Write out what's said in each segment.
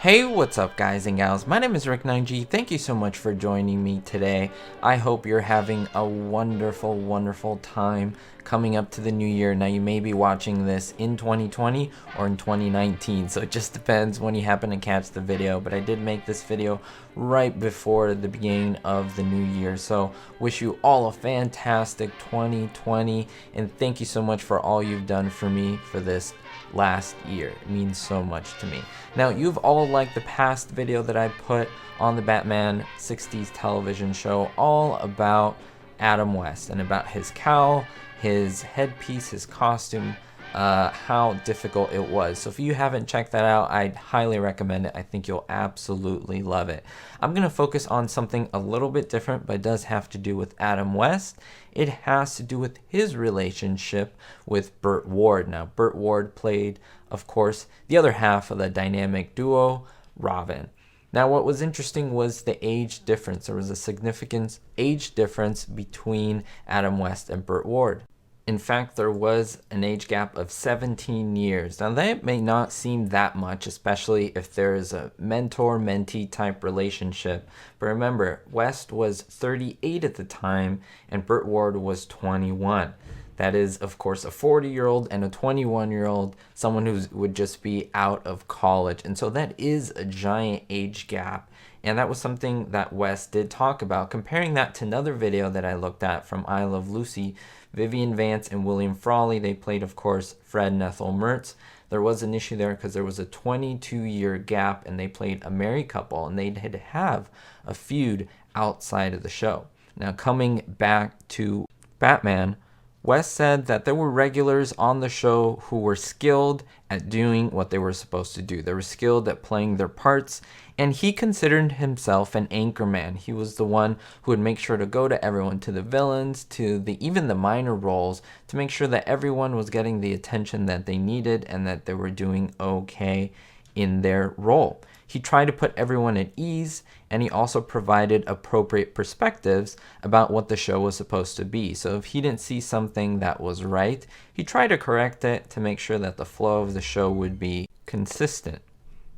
Hey, what's up guys and gals? My name is Rick9G. Thank you so much for joining me today. I hope you're having a wonderful time coming up to the new year. Now you may be watching this in 2020 or in 2019, so it just depends when you happen to catch the video, but I did make this video right before the beginning of the new year. So wish you all a fantastic 2020 and thank you so much for all you've done for me for this last year. It means so much to me. Now you've all liked the past video that I put on the Batman 60s television show all about Adam West and about his cowl, his headpiece, his costume, how difficult it was. So if you haven't checked that out, I'd highly recommend it. I think you'll absolutely love it. I'm going to focus on something a little bit different, but it does have to do with Adam West. It has to do with his relationship with Bert Ward. Now, Bert Ward played, of course, the other half of the dynamic duo, Robin. Now, what was interesting was the age difference. There was a significant age difference between Adam West and Bert Ward. In fact, there was an age gap of 17 years. Now, that may not seem that much, especially if there is a mentor-mentee type relationship. But remember, West was 38 at the time, and Bert Ward was 21. That is, of course, a 40-year-old and a 21-year-old, someone who would just be out of college. And so that is a giant age gap. And that was something that West did talk about, comparing that to another video that I looked at from I Love Lucy. Vivian Vance and William Frawley, they played, of course, Fred and Ethel Mertz. There was an issue there because there was a 22-year gap and they played a married couple and they had to have a feud outside of the show. Now, coming back to Batman, West said that there were regulars on the show who were skilled at doing what they were supposed to do. They were skilled at playing their parts, and he considered himself an anchorman. He was the one who would make sure to go to everyone, to the villains, to even the minor roles, to make sure that everyone was getting the attention that they needed and that they were doing okay in their role. He tried to put everyone at ease, and he also provided appropriate perspectives about what the show was supposed to be. So if he didn't see something that was right, he tried to correct it to make sure that the flow of the show would be consistent.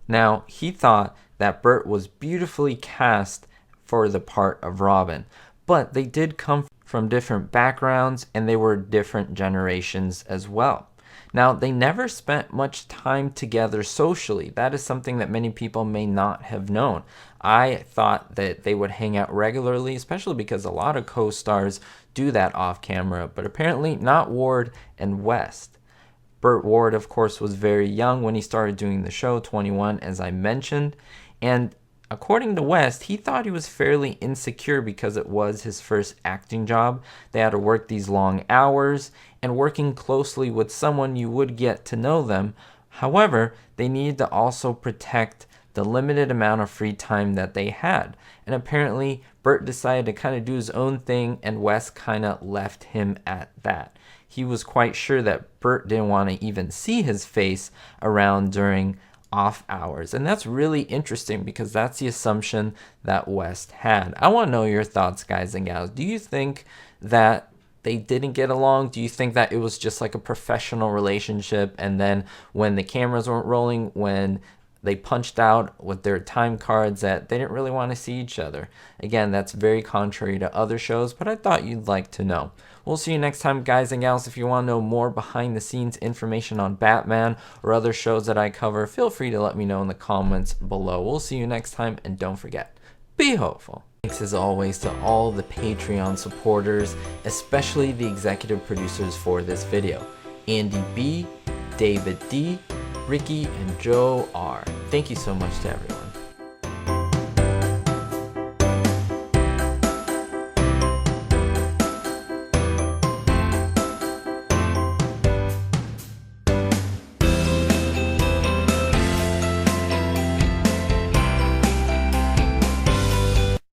Now, he thought that Burt was beautifully cast for the part of Robin, but they did come from different backgrounds and they were different generations as well. Now, they never spent much time together socially. That is something that many people may not have known. I thought that they would hang out regularly, especially because a lot of co-stars do that off camera, but apparently not Ward and West. Burt Ward, of course, was very young when he started doing the show, 21, as I mentioned, and according to West, he thought he was fairly insecure because it was his first acting job. They had to work these long hours, and working closely with someone you would get to know them. However, they needed to also protect the limited amount of free time that they had. And apparently, Burt decided to kind of do his own thing, and West kind of left him at that. He was quite sure that Burt didn't want to even see his face around during off hours. And that's really interesting because that's the assumption that West had. I want to know your thoughts, guys and gals. Do you think that they didn't get along? Do you think that it was just like a professional relationship, and then when the cameras weren't rolling, when they punched out with their time cards, that they didn't really want to see each other? Again, that's very contrary to other shows, but I thought you'd like to know. We'll see you next time, guys and gals. If you want to know more behind the scenes information on Batman or other shows that I cover, feel free to let me know in the comments below. We'll see you next time, and don't forget, be hopeful. Thanks as always to all the Patreon supporters, especially the executive producers for this video, Andy B, David D, Ricky, and Joe R. Thank you so much to everyone.